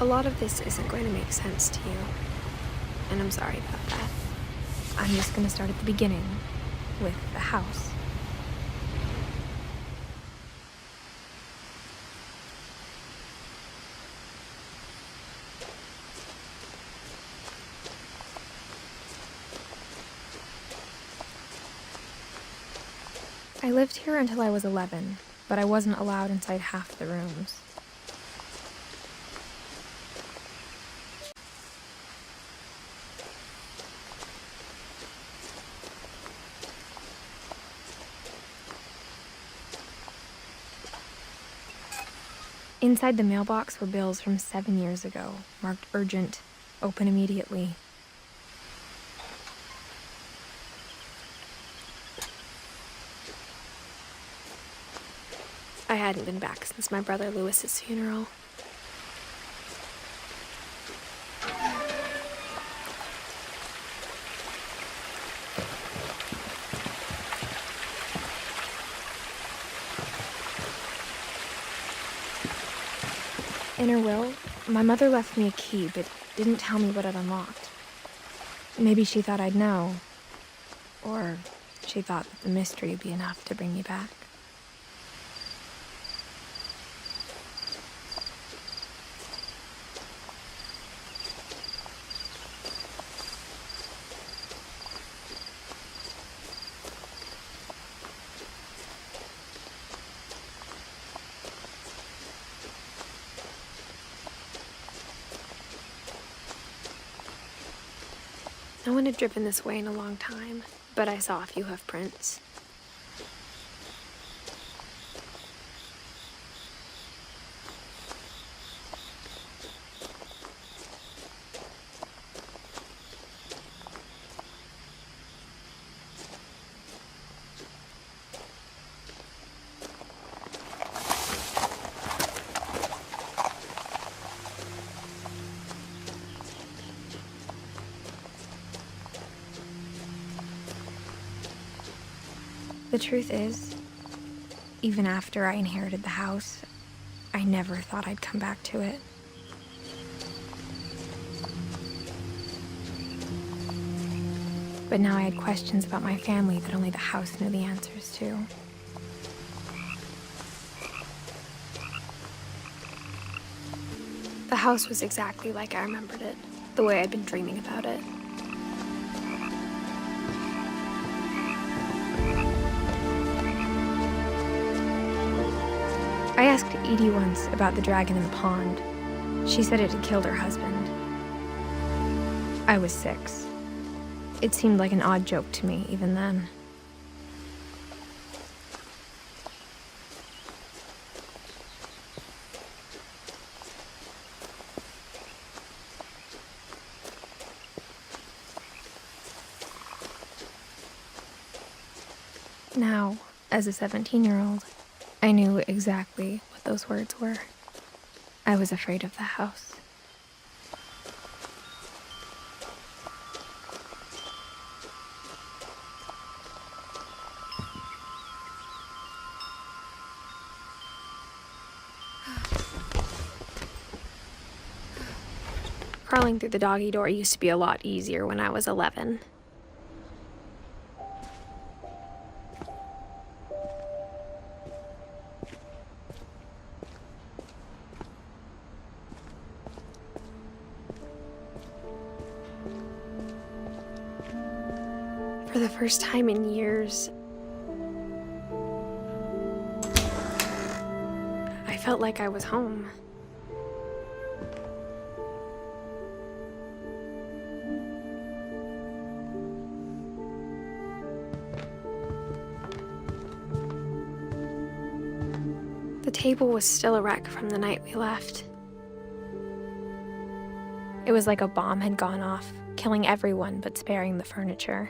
A lot of this isn't going to make sense to you, and I'm sorry about that. I'm just going to start at the beginning, with the house. I lived here until I was 11, but I wasn't allowed inside half the rooms. Inside the mailbox were bills from 7 years ago, marked urgent, open immediately. I hadn't been back since my brother Lewis's funeral. In her will, my mother left me a key, but didn't tell me what it unlocked. Maybe she thought I'd know, or she thought that the mystery would be enough to bring me back. No one had driven this way in a long time, but I saw a few hoof prints. The truth is, even after I inherited the house, I never thought I'd come back to it. But now I had questions about my family that only the house knew the answers to. The house was exactly like I remembered it, the way I'd been dreaming about it. I asked Edie once about the dragon in the pond. She said it had killed her husband. I was 6. It seemed like an odd joke to me even then. Now, as a 17-year-old, I knew exactly what those words were. I was afraid of the house. Crawling through the doggy door used to be a lot easier when I was 11. For the first time in years, I felt like I was home. The table was still a wreck from the night we left. It was like a bomb had gone off, killing everyone but sparing the furniture.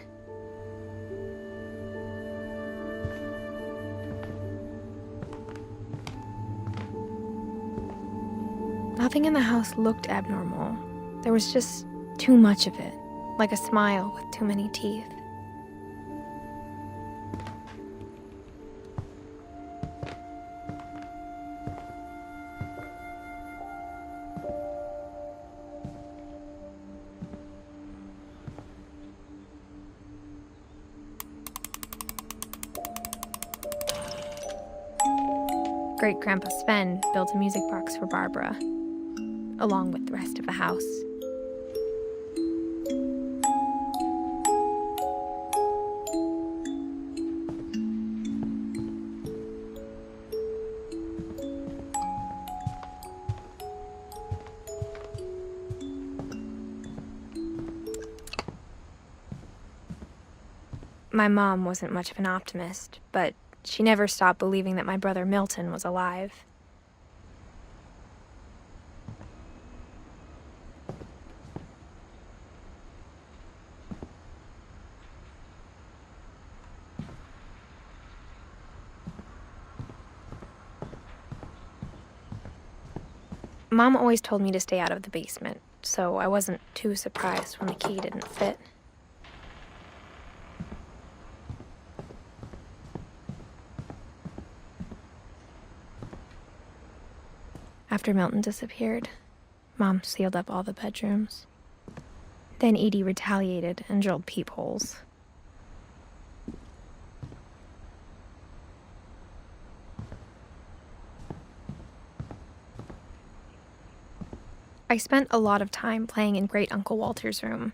Nothing in the house looked abnormal. There was just too much of it, like a smile with too many teeth. Great-Grandpa Sven built a music box for Barbara, along with the rest of the house. My mom wasn't much of an optimist, but she never stopped believing that my brother Milton was alive. Mom always told me to stay out of the basement, so I wasn't too surprised when the key didn't fit. After Milton disappeared, Mom sealed up all the bedrooms. Then Edie retaliated and drilled peepholes. I spent a lot of time playing in Great Uncle Walter's room.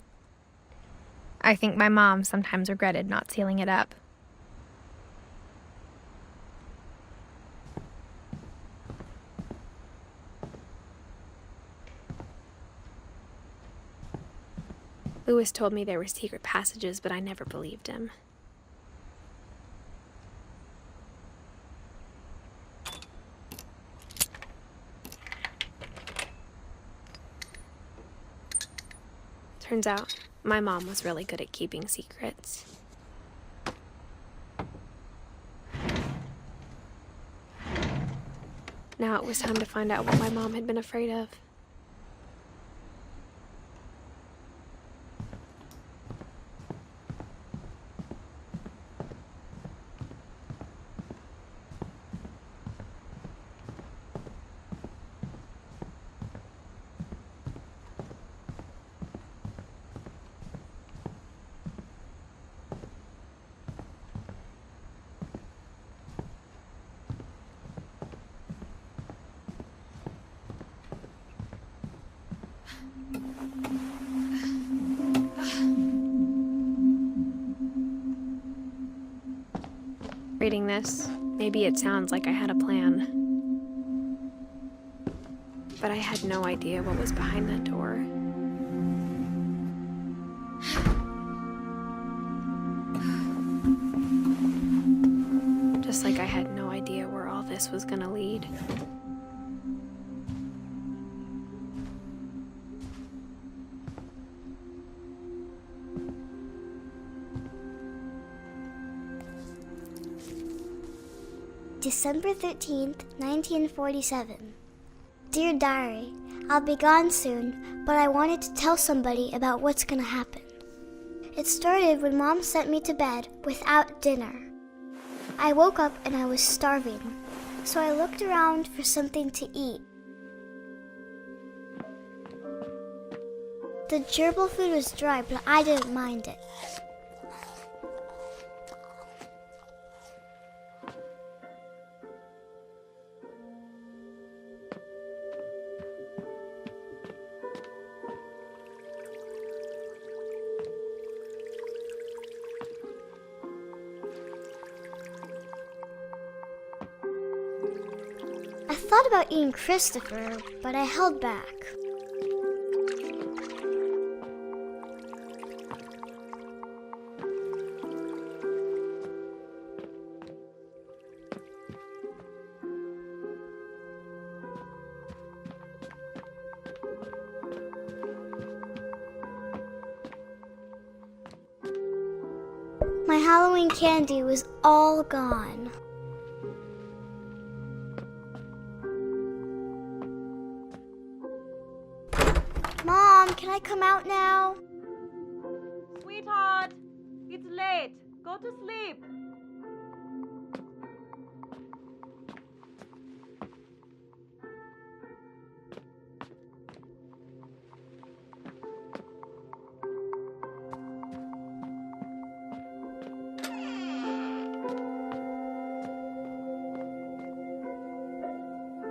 I think my mom sometimes regretted not sealing it up. Lewis told me there were secret passages, but I never believed him. Turns out, my mom was really good at keeping secrets. Now it was time to find out what my mom had been afraid of. Reading this, maybe it sounds like I had a plan. But I had no idea what was behind that door. Just like I had no idea where all this was gonna lead. December 13th, 1947. Dear Diary, I'll be gone soon, but I wanted to tell somebody about what's gonna happen. It started when Mom sent me to bed without dinner. I woke up and I was starving, so I looked around for something to eat. The gerbil food was dry, but I didn't mind it. I thought about eating Christopher, but I held back. My Halloween candy was all gone. Mom, can I come out now? Sweetheart, it's late. Go to sleep.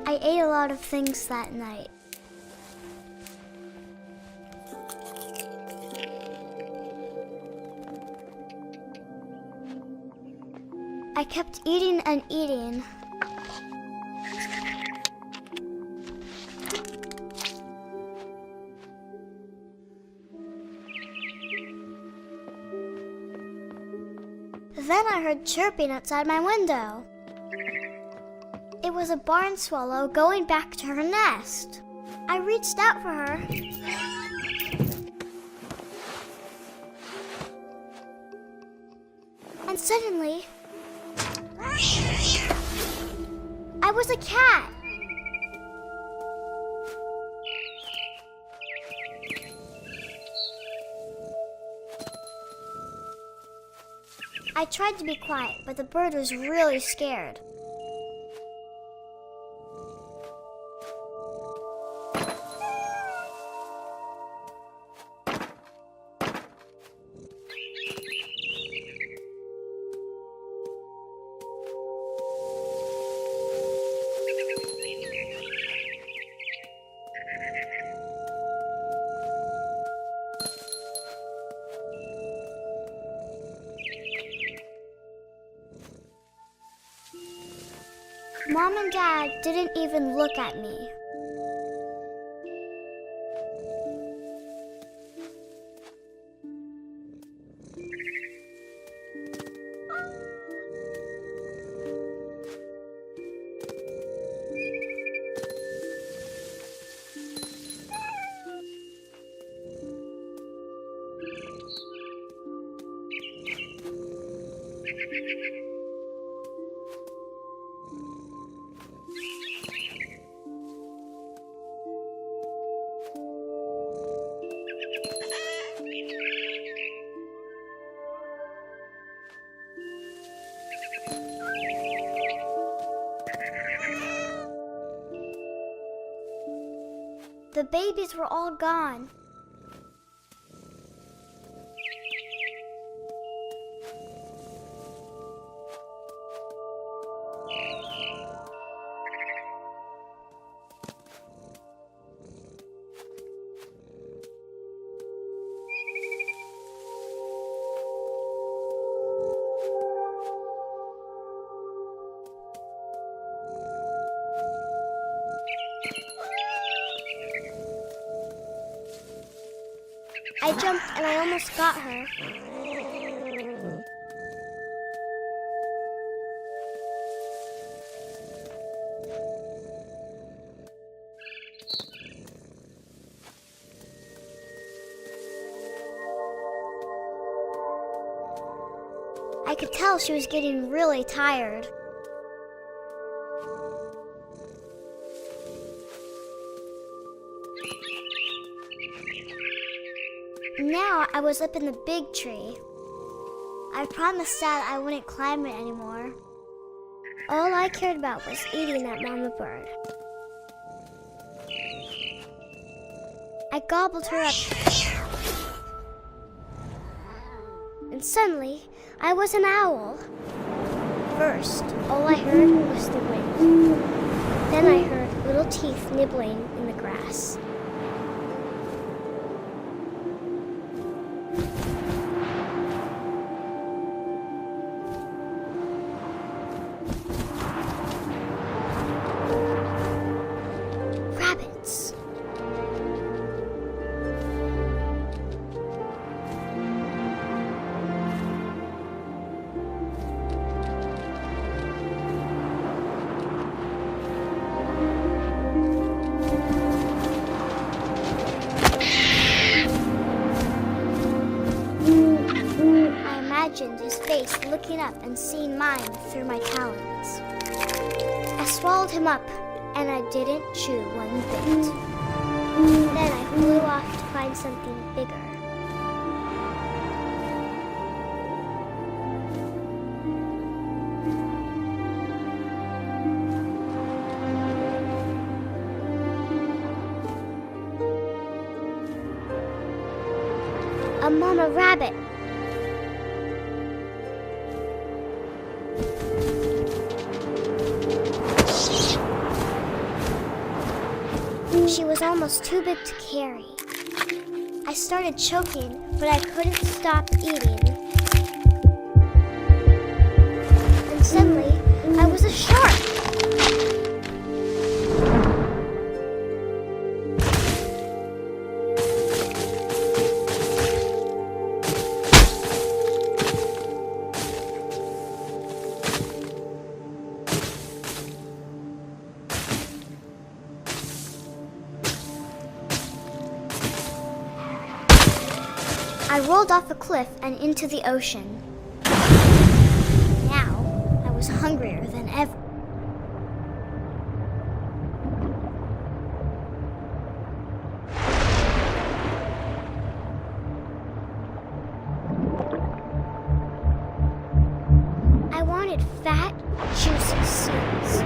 I ate a lot of things that night. I kept eating and eating. Then I heard chirping outside my window. It was a barn swallow going back to her nest. I reached out for her. And suddenly, I was a cat. I tried to be quiet, but the bird was really scared. Mom and Dad didn't even look at me. The babies were all gone. I jumped and I almost got her. I could tell she was getting really tired. Now I was up in the big tree. I promised Dad I wouldn't climb it anymore. All I cared about was eating that mama bird. I gobbled her up and suddenly I was an owl. First, all I heard was the wind. Then I heard little teeth nibbling in the grass. Rabbits. I imagined his face looking up and seeing mine through my talons. I swallowed him up, and I didn't chew one bit. Then I flew off to find something bigger. A mama rabbit. She was almost too big to carry. I started choking, but I couldn't stop eating. And suddenly, I was a shark. I rolled off a cliff and into the ocean. Now, I was hungrier than ever. I wanted fat, juicy seeds.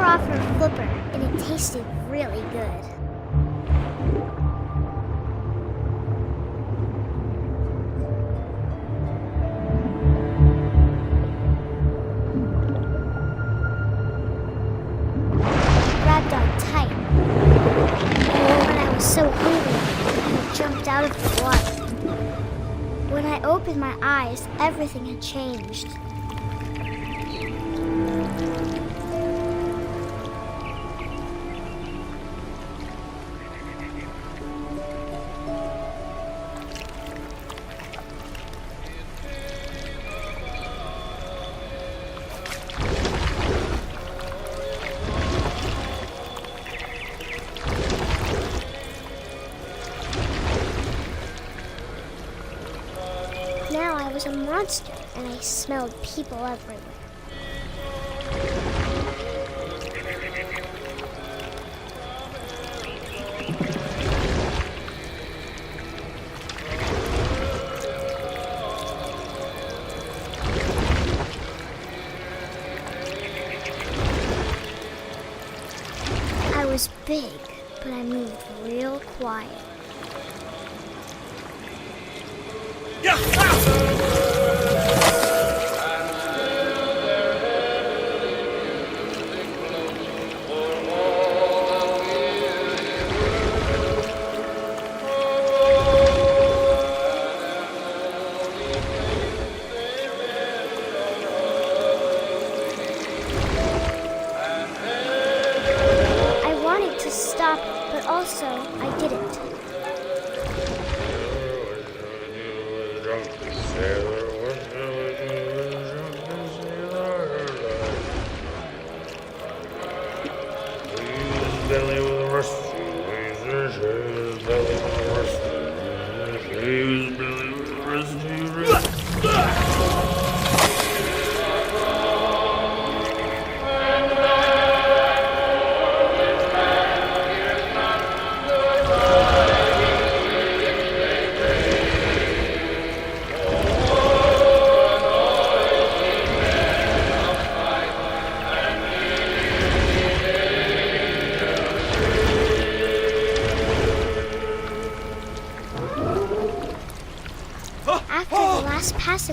Off her flipper, and it tasted really good. I grabbed on tight. But I was so hungry, I jumped out of the water. When I opened my eyes, everything had changed. Now I was a monster, and I smelled people everywhere. I was big, but I moved real quiet. I wanted to stop, but also I didn't.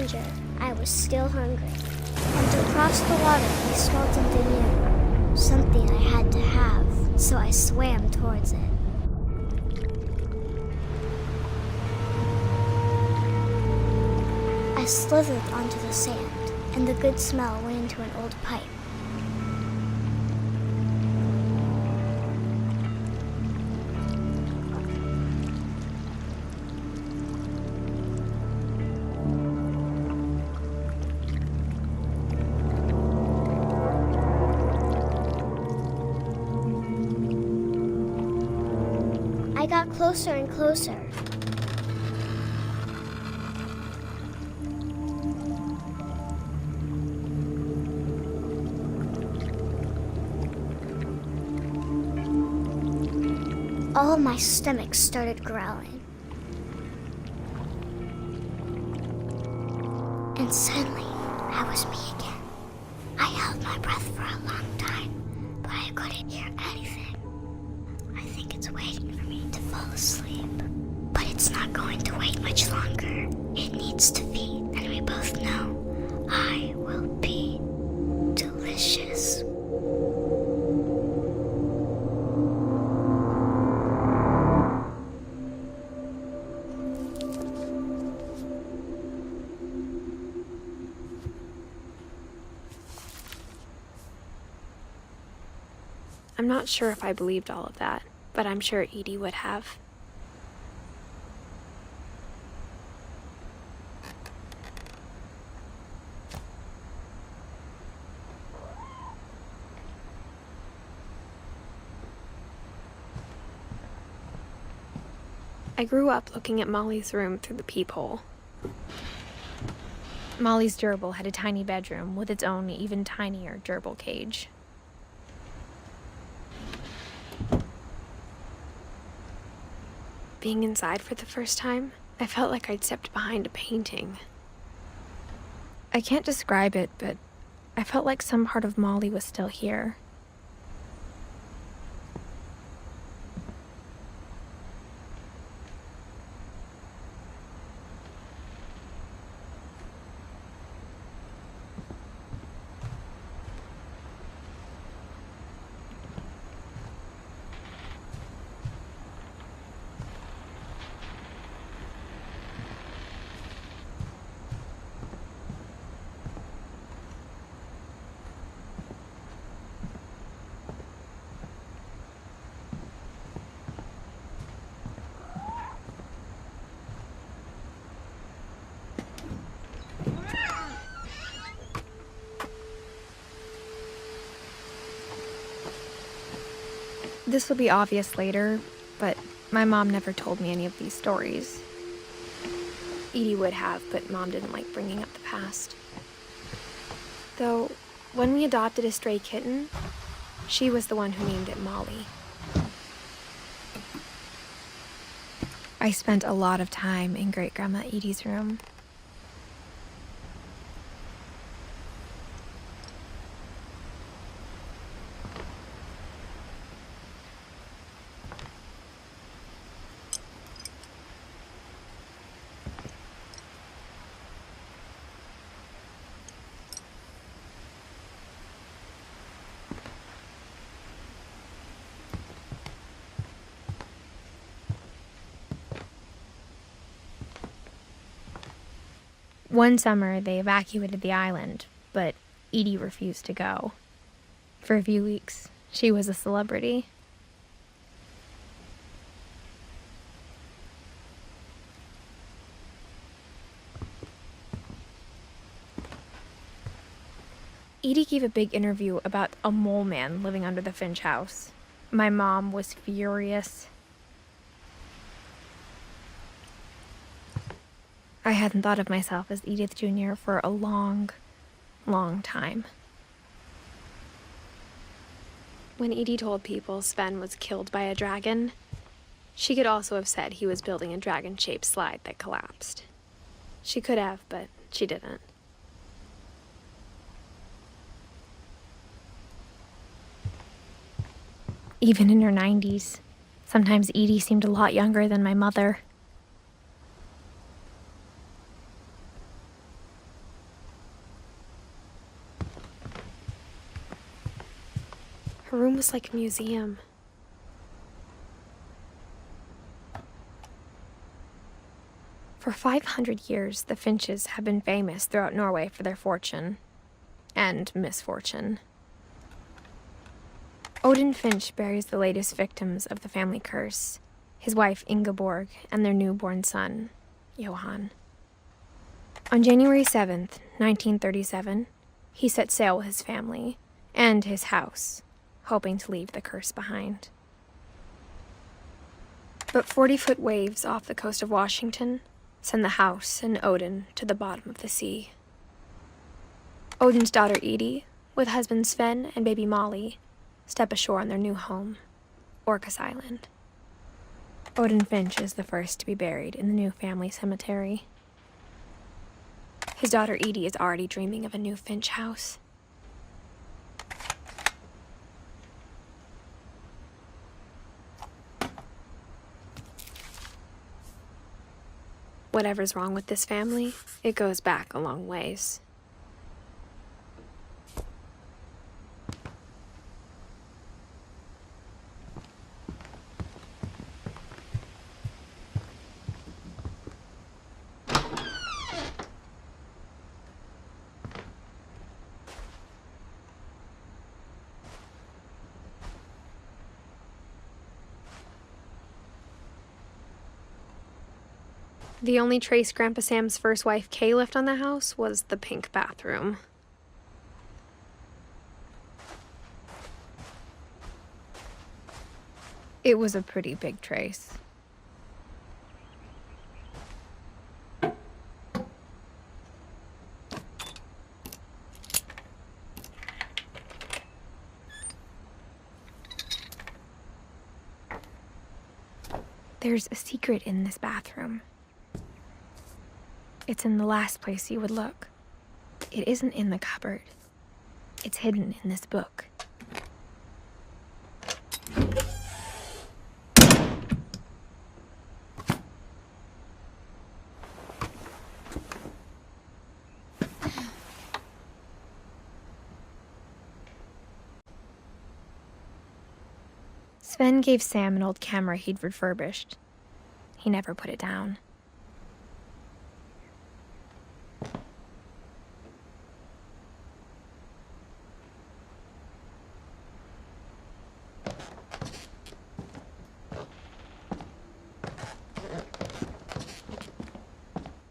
danger, I was still hungry. And to cross the water, we smelt something new. Something I had to have, so I swam towards it. I slithered onto the sand, and the good smell went into an old pipe. I got closer and closer. All of my stomach started growling. And suddenly, I was me again. I held my breath for a long time, but I couldn't hear anything. I think it's waiting for me to fall asleep. But it's not going to wait much longer. It needs to feed, and we both know I will be delicious. I'm not sure if I believed all of that, but I'm sure Edie would have. I grew up looking at Molly's room through the peephole. Molly's gerbil had a tiny bedroom with its own even tinier gerbil cage. Being inside for the first time, I felt like I'd stepped behind a painting. I can't describe it, but I felt like some part of Molly was still here. This will be obvious later, but my mom never told me any of these stories. Edie would have, but Mom didn't like bringing up the past. Though, when we adopted a stray kitten, she was the one who named it Molly. I spent a lot of time in Great-Grandma Edie's room. One summer, they evacuated the island, but Edie refused to go. For a few weeks, she was a celebrity. Edie gave a big interview about a mole man living under the Finch house. My mom was furious. I hadn't thought of myself as Edith Jr. for a long, long time. When Edie told people Sven was killed by a dragon, she could also have said he was building a dragon-shaped slide that collapsed. She could have, but she didn't. Even in her 90s, sometimes Edie seemed a lot younger than my mother. Her room was like a museum. For 500 years, the Finches have been famous throughout Norway for their fortune and misfortune. Odin Finch buries the latest victims of the family curse, his wife Ingeborg and their newborn son, Johan. On January 7th, 1937, he set sail with his family and his house, hoping to leave the curse behind. But 40-foot waves off the coast of Washington send the house and Odin to the bottom of the sea. Odin's daughter Edith, with husband Sven and baby Molly, step ashore on their new home, Orcas Island. Odin Finch is the first to be buried in the new family cemetery. His daughter Edie is already dreaming of a new Finch house. Whatever's wrong with this family, it goes back a long ways. The only trace Grandpa Sam's first wife, Kay, left on the house was the pink bathroom. It was a pretty big trace. There's a secret in this bathroom. It's in the last place you would look. It isn't in the cupboard. It's hidden in this book. Sven gave Sam an old camera he'd refurbished. He never put it down.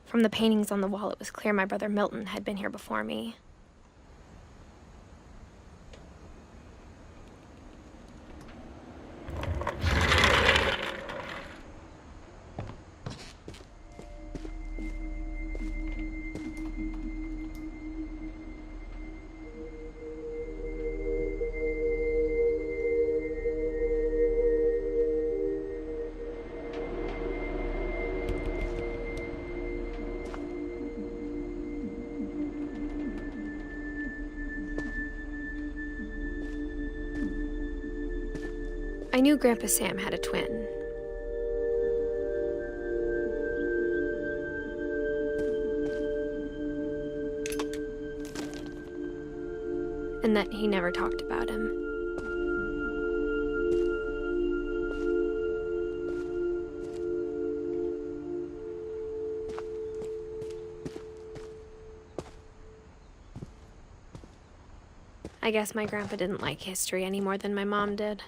From the paintings on the wall, it was clear my brother Milton had been here before me. I knew Grandpa Sam had a twin. And that he never talked about him. I guess my grandpa didn't like history any more than my mom did.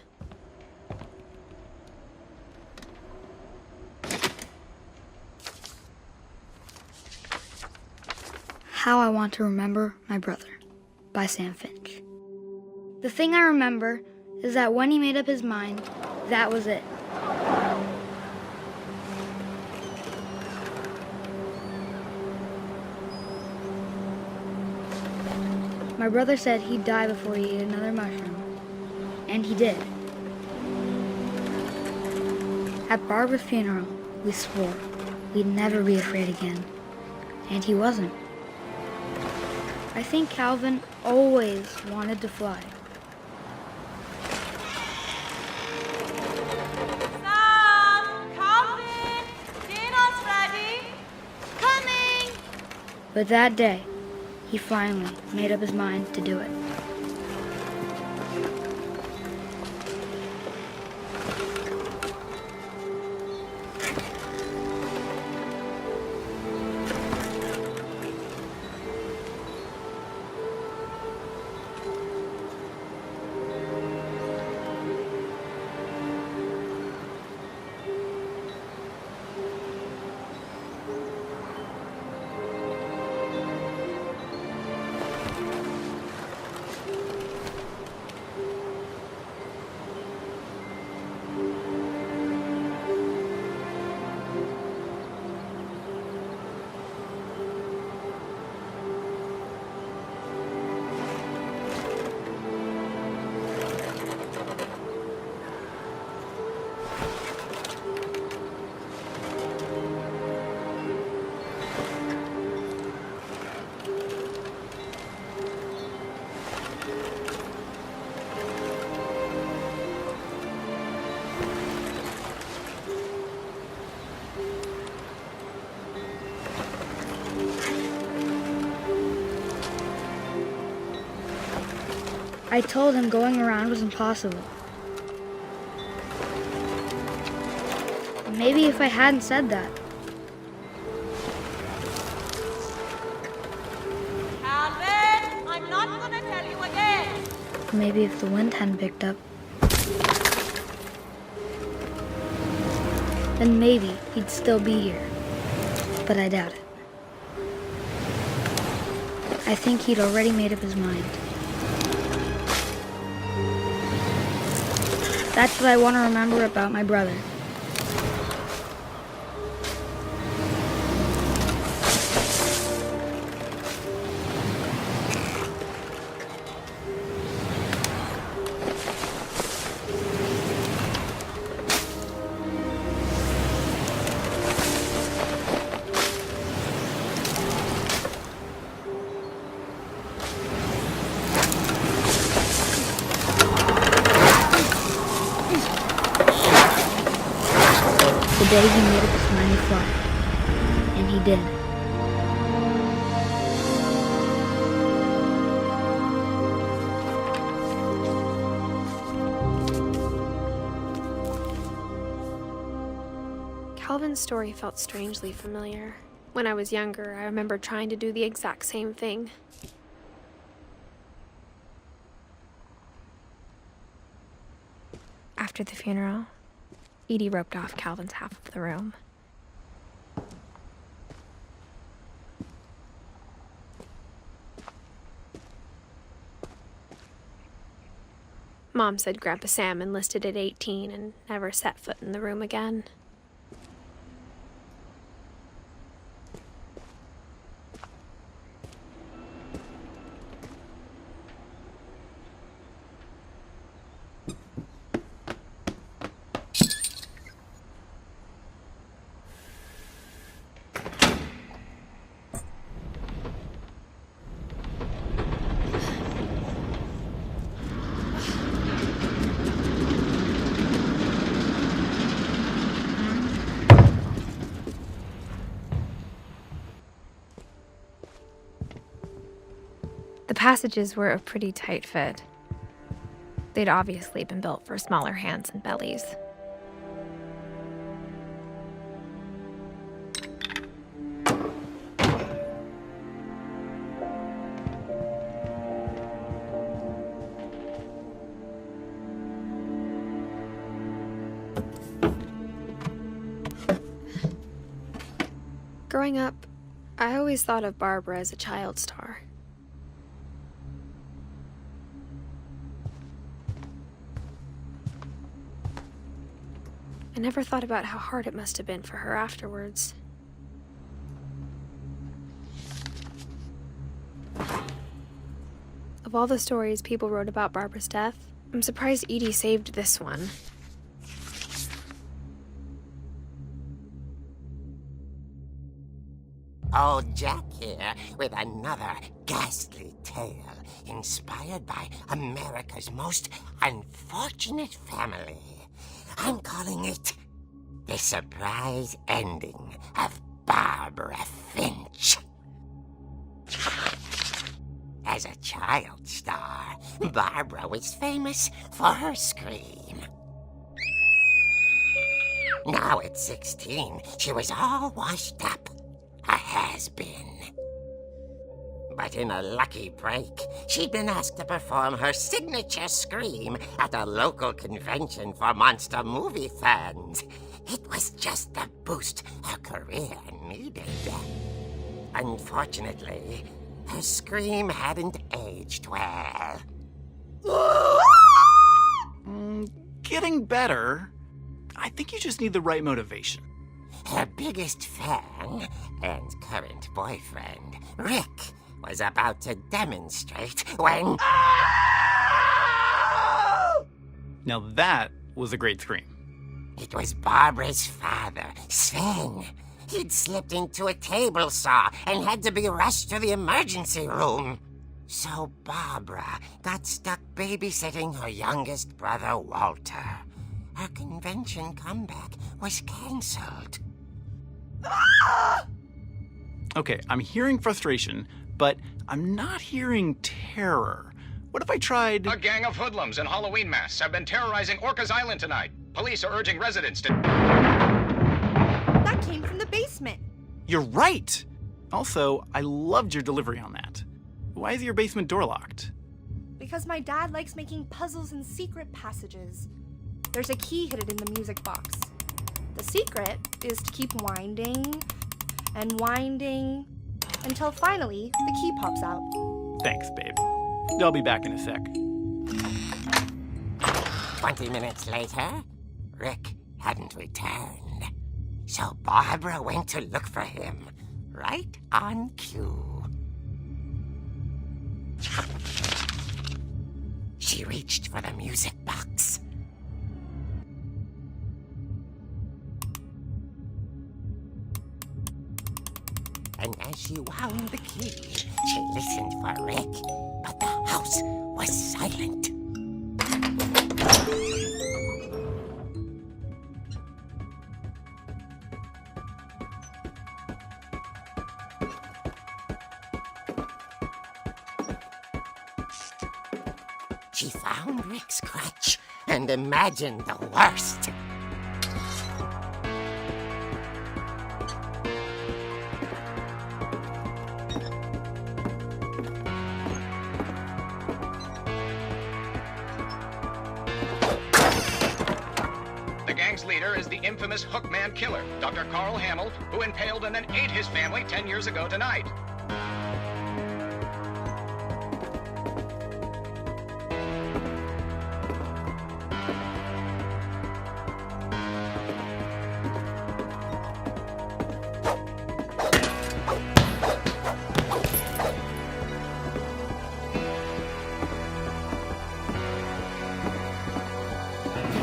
How I Want to Remember My Brother by Sam Finch. The thing I remember is that when he made up his mind, that was it. My brother said he'd die before he ate another mushroom, and he did. At Barbara's funeral, we swore we'd never be afraid again, and he wasn't. I think Calvin always wanted to fly. Sam! Calvin! Dinner's ready! Coming! But that day, he finally made up his mind to do it. I told him going around was impossible. Maybe if I hadn't said that. Calvin, I'm not gonna tell you again. Maybe if the wind hadn't picked up. Then maybe he'd still be here. But I doubt it. I think he'd already made up his mind. That's what I want to remember about my brother. The day he made up his mind to fly. And he did. Calvin's story felt strangely familiar. When I was younger, I remember trying to do the exact same thing. After the funeral, Edie roped off Calvin's half of the room. Mom said Grandpa Sam enlisted at 18 and never set foot in the room again. The passages were a pretty tight fit. They'd obviously been built for smaller hands and bellies. Growing up, I always thought of Barbara as a child star. I never thought about how hard it must have been for her afterwards. Of all the stories people wrote about Barbara's death, I'm surprised Edie saved this one. Old Jack here with another ghastly tale inspired by America's most unfortunate family. I'm calling it The Surprise Ending of Barbara Finch. As a child star, Barbara was famous for her scream. Now at 16, she was all washed up, a has-been. But in a lucky break, she'd been asked to perform her signature scream at a local convention for monster movie fans. It was just the boost her career needed. Unfortunately, her scream hadn't aged well. Getting better. I think you just need the right motivation. Her biggest fan and current boyfriend, Rick, was about to demonstrate when... Now that was a great scream. It was Barbara's father, Sven. He'd slipped into a table saw and had to be rushed to the emergency room. So Barbara got stuck babysitting her youngest brother, Walter. Her convention comeback was cancelled. Okay, I'm hearing frustration, but I'm not hearing terror. What if I tried... A gang of hoodlums in Halloween masks have been terrorizing Orcas Island tonight. Police are urging residents to... That came from the basement. You're right! Also, I loved your delivery on that. Why is your basement door locked? Because my dad likes making puzzles and secret passages. There's a key hidden in the music box. The secret is to keep winding and winding until finally the key pops out. Thanks, babe. I'll be back in a sec. 20 minutes later, Rick hadn't returned. So Barbara went to look for him, right on cue. She reached for the music box. And as she wound the key, she listened for Rick, but the house was silent. She found Rick's crutch and imagined the worst. The gang's leader is the infamous Hookman killer, Dr. Carl Hamill, who impaled and then ate his family 10 years ago tonight.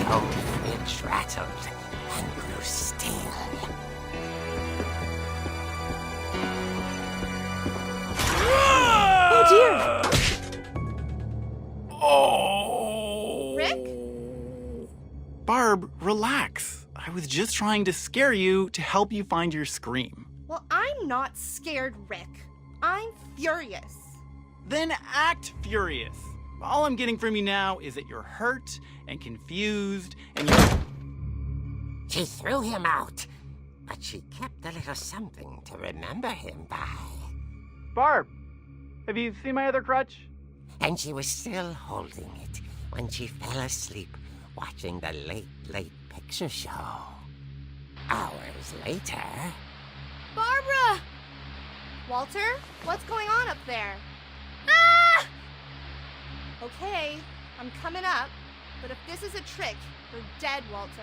Old Finch rattled and grew still. Oh dear! Oh! Rick? Barb, relax. I was just trying to scare you to help you find your scream. Well, I'm not scared, Rick. I'm furious. Then act furious. All I'm getting from you now is that you're hurt and confused and you... She threw him out, but she kept a little something to remember him by. Barb, have you seen my other crutch? And she was still holding it when she fell asleep watching the late picture show. Hours later... Barbara! Walter, what's going on up there? Ah! Okay, I'm coming up, but if this is a trick, you're dead, Walter.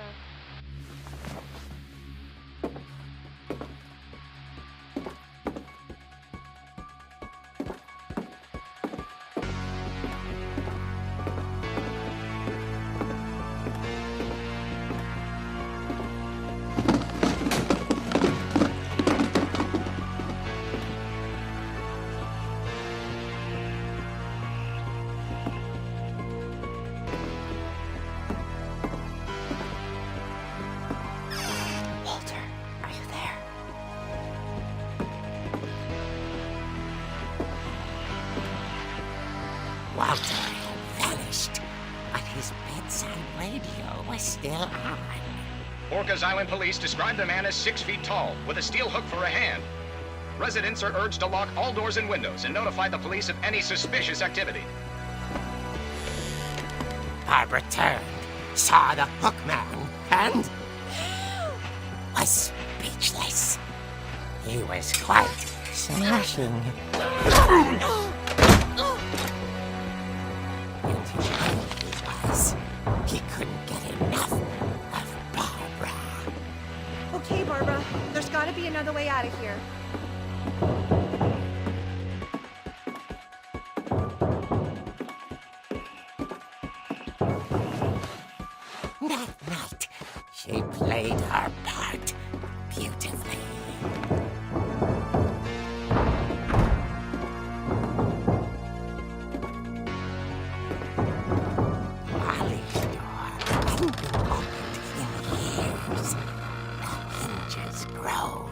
Walter, are you there? Walter had vanished, but his bedside radio was still on. Orcas Island police describe the man as 6 feet tall, with a steel hook for a hand. Residents are urged to lock all doors and windows and notify the police of any suspicious activity. Barbara turned, saw the hook man, and was speechless. He was quite smashing. And who he was, he couldn't get enough of Barbara. Okay, Barbara, there's gotta be another way out of here. That night, she played her part beautifully. Molly's door hadn't been opened in years. The hinges groaned.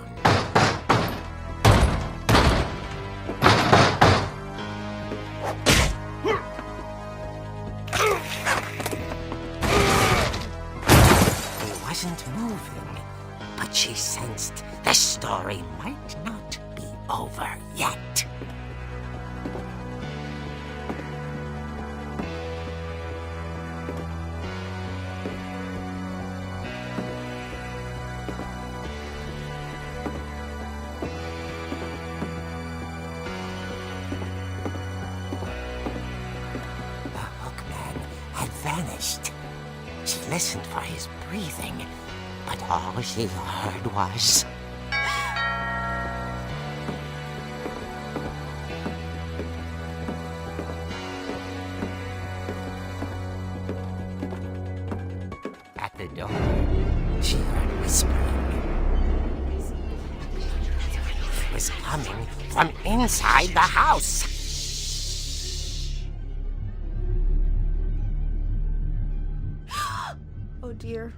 wasn't moving, but she sensed the story might not be over yet. Vanished. She listened for his breathing, but all she heard was... At the door, she heard whispering. It was coming from inside the house. Oh dear.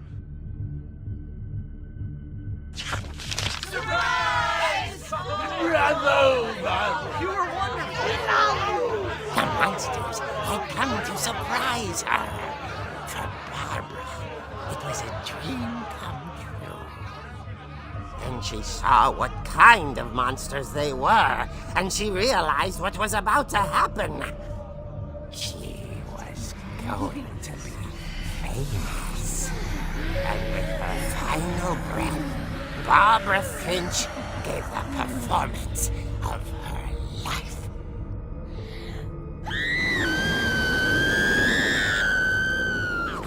The monsters had come to surprise her. For Barbara, it was a dream come true. Then she saw what kind of monsters they were, and she realized what was about to happen. She was going to be famous. And with her final breath, Barbara Finch gave the performance of her life.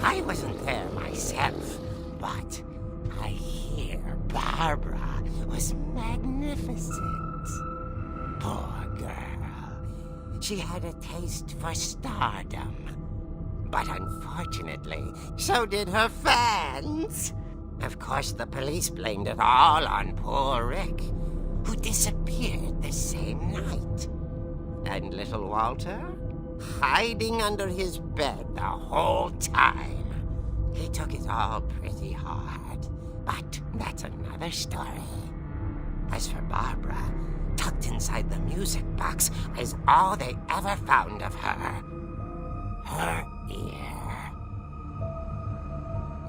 I wasn't there myself, but I hear Barbara was magnificent. Poor girl. She had a taste for stardom. But unfortunately, so did her fans. Of course, the police blamed it all on poor Rick, who disappeared the same night. And little Walter? Hiding under his bed the whole time. He took it all pretty hard, but that's another story. As for Barbara, tucked inside the music box is all they ever found of her. Her ear.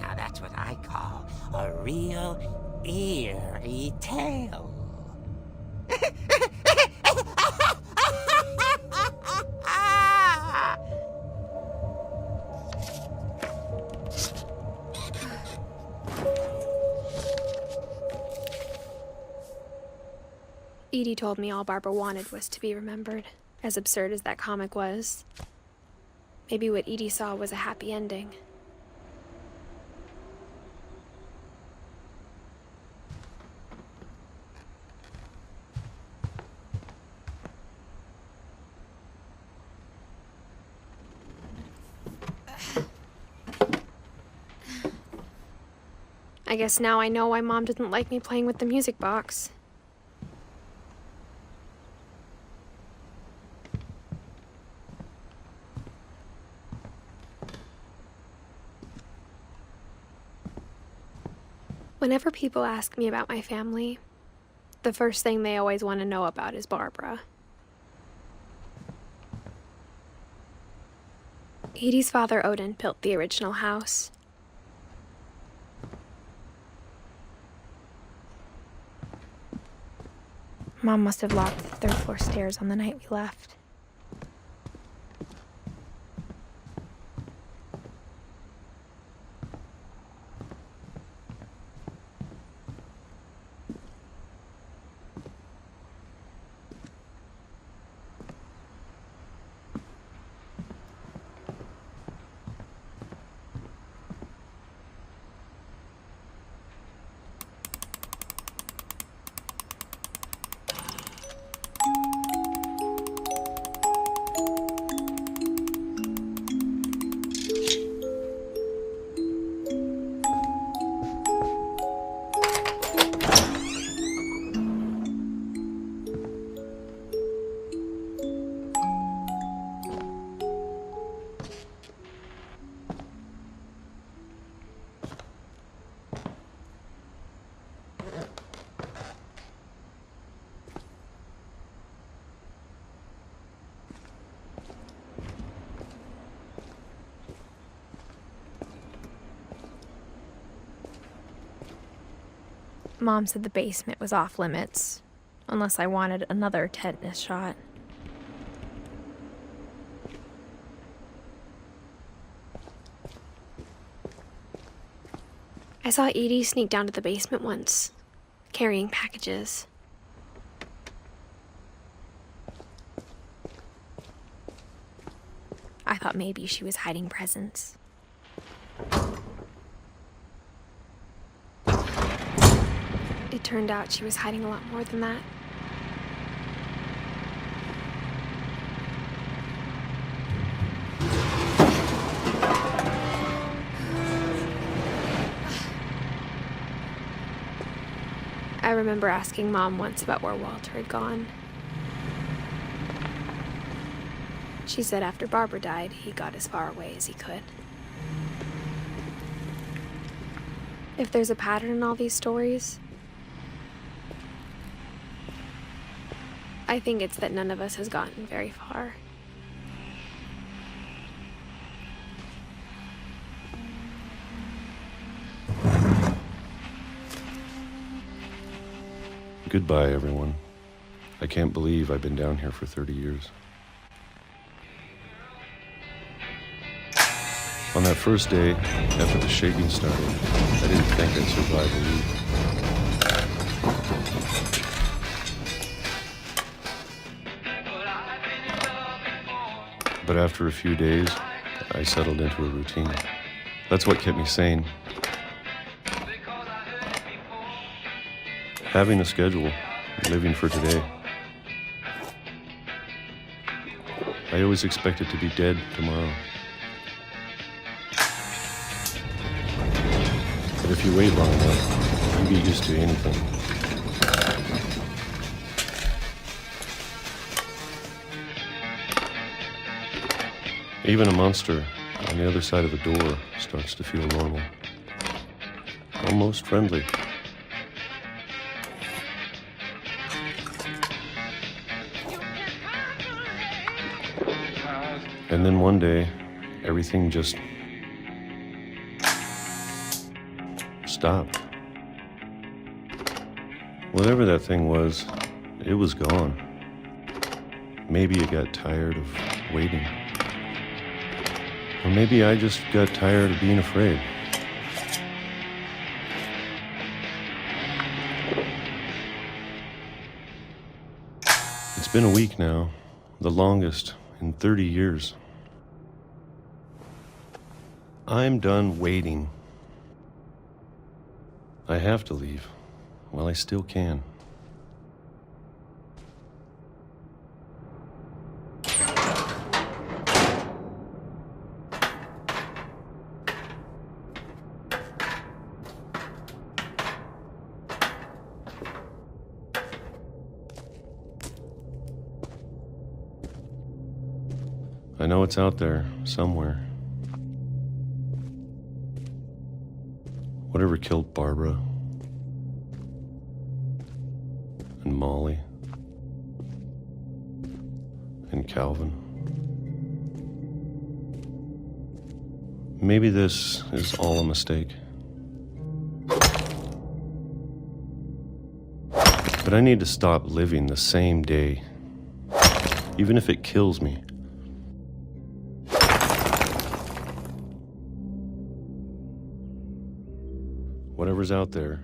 Now that's what I call a real eerie tale. Edie told me all Barbara wanted was to be remembered, as absurd as that comic was. Maybe what Edie saw was a happy ending. I guess now I know why Mom didn't like me playing with the music box. Whenever people ask me about my family, the first thing they always want to know about is Barbara. Edie's father, Odin, built the original house. Mom must have locked the third floor stairs on the night we left. Mom said the basement was off limits, unless I wanted another tetanus shot. I saw Edie sneak down to the basement once, carrying packages. I thought maybe she was hiding presents. It turned out she was hiding a lot more than that. I remember asking Mom once about where Walter had gone. She said after Barbara died, he got as far away as he could. If there's a pattern in all these stories, I think it's that none of us has gotten very far. Goodbye, everyone. I can't believe I've been down here for 30 years. On that first day, after the shaking started, I didn't think I'd survive a week. But after a few days, I settled into a routine. That's what kept me sane. Having a schedule, living for today. I always expected to be dead tomorrow. But if you wait long enough, you get used to anything. Even a monster on the other side of the door starts to feel normal. Almost friendly. And then one day, everything just stopped. Whatever that thing was, it was gone. Maybe it got tired of waiting. Or maybe I just got tired of being afraid. It's been a week now, the longest in 30 years. I'm done waiting. I have to leave while I still can. I know it's out there somewhere. Whatever killed Barbara and Molly and Calvin. Maybe this is all a mistake. But I need to stop living the same day, even if it kills me. Whatever's out there,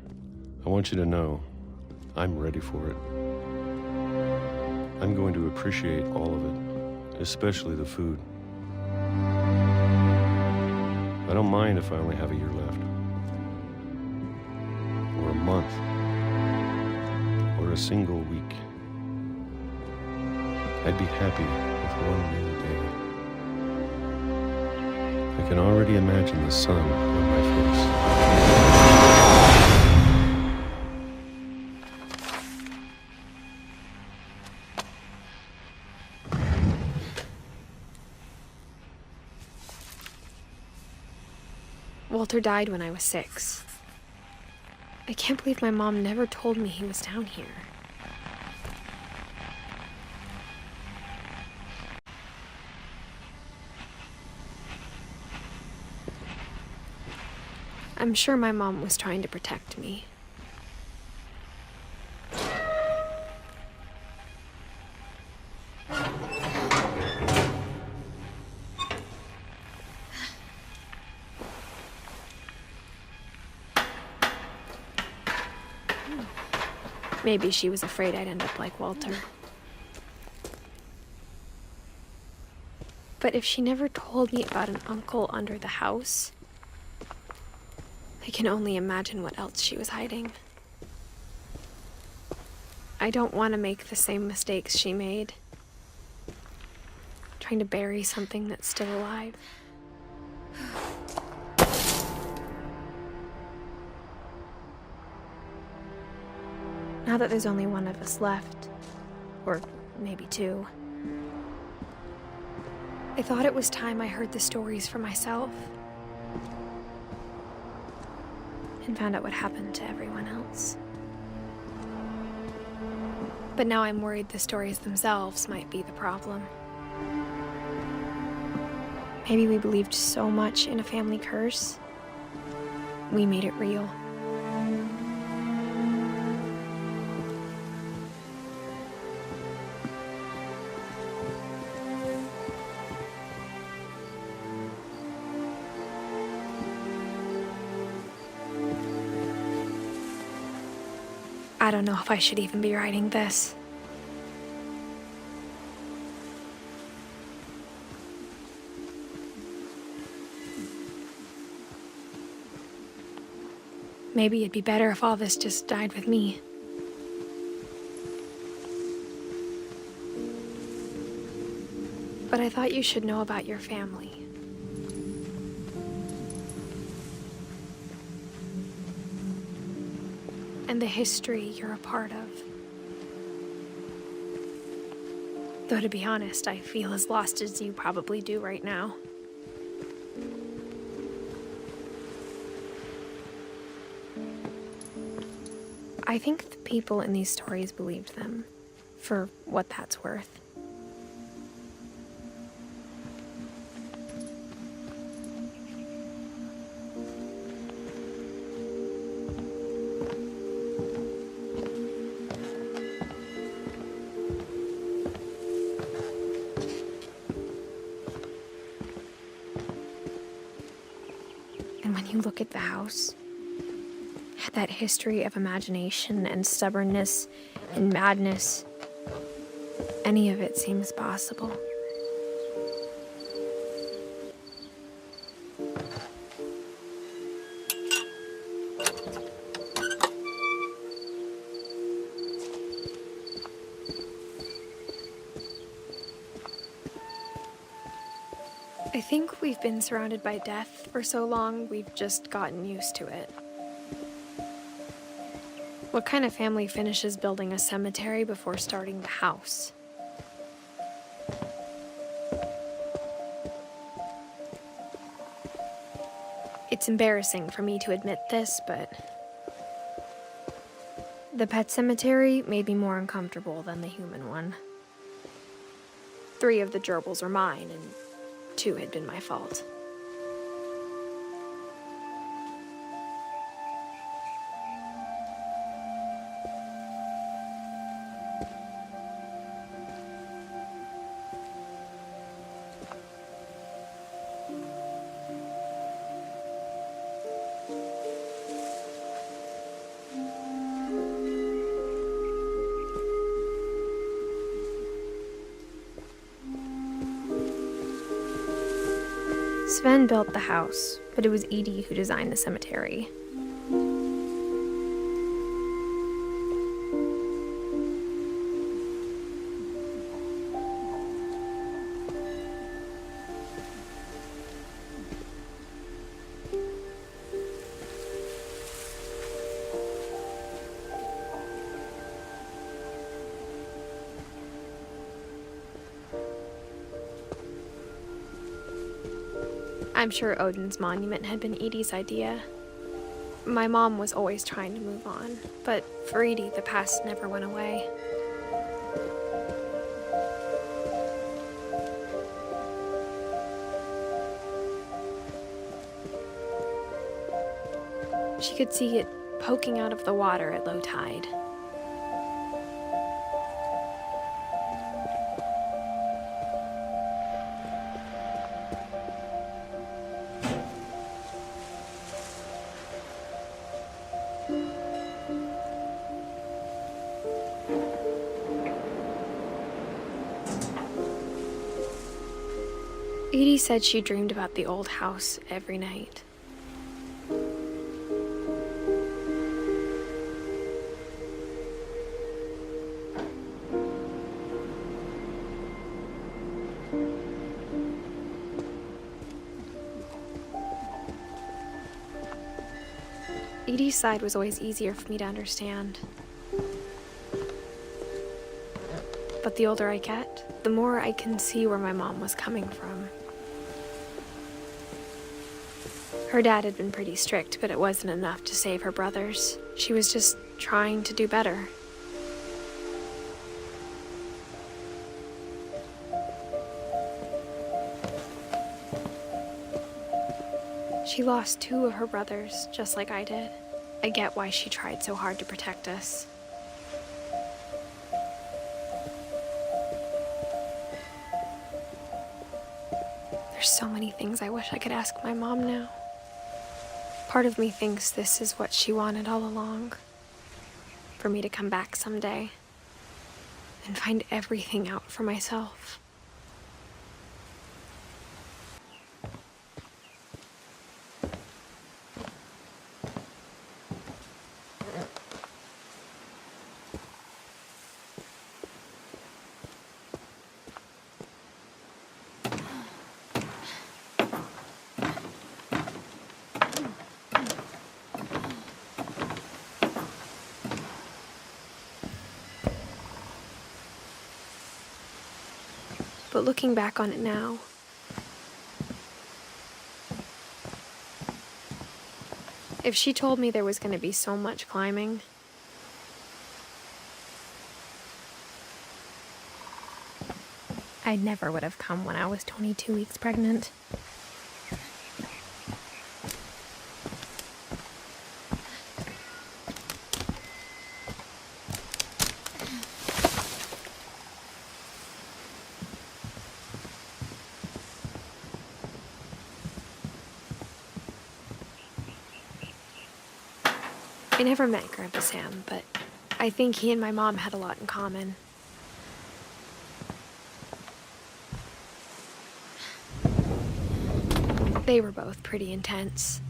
I want you to know I'm ready for it. I'm going to appreciate all of it, especially the food. I don't mind if I only have a year left, or a month, or a single week. I'd be happy with one new day. I can already imagine the sun on my face. Walter died when I was 6. I can't believe my mom never told me he was down here. I'm sure my mom was trying to protect me. Maybe she was afraid I'd end up like Walter. But if she never told me about an uncle under the house, I can only imagine what else she was hiding. I don't want to make the same mistakes she made, trying to bury something that's still alive. Now that there's only one of us left, or maybe two, I thought it was time I heard the stories for myself and found out what happened to everyone else. But now I'm worried the stories themselves might be the problem. Maybe we believed so much in a family curse, we made it real. I don't know if I should even be writing this. Maybe it'd be better if all this just died with me. But I thought you should know about your family. And the history you're a part of. Though to be honest, I feel as lost as you probably do right now. I think the people in these stories believed them, for what that's worth. And when you look at the house, that history of imagination and stubbornness and madness, any of it seems possible. I think we've been surrounded by death for so long, we've just gotten used to it. What kind of family finishes building a cemetery before starting the house? It's embarrassing for me to admit this, but the pet cemetery made me more uncomfortable than the human one. 3 of the gerbils were mine, and 2 had been my fault. Sven built the house, but it was Edith who designed the cemetery. I'm sure Odin's monument had been Edie's idea. My mom was always trying to move on, but for Edie, the past never went away. She could see it poking out of the water at low tide. Edie said she dreamed about the old house every night. Edie's side was always easier for me to understand. But the older I get, the more I can see where my mom was coming from. Her dad had been pretty strict, but it wasn't enough to save her brothers. She was just trying to do better. She lost 2 of her brothers, just like I did. I get why she tried so hard to protect us. There's so many things I wish I could ask my mom now. Part of me thinks this is what she wanted all along. For me to come back someday and find everything out for myself. But looking back on it now, if she told me there was going to be so much climbing, I never would have come when I was 22 weeks pregnant. I never met Grandpa Sam, but I think he and my mom had a lot in common. They were both pretty intense.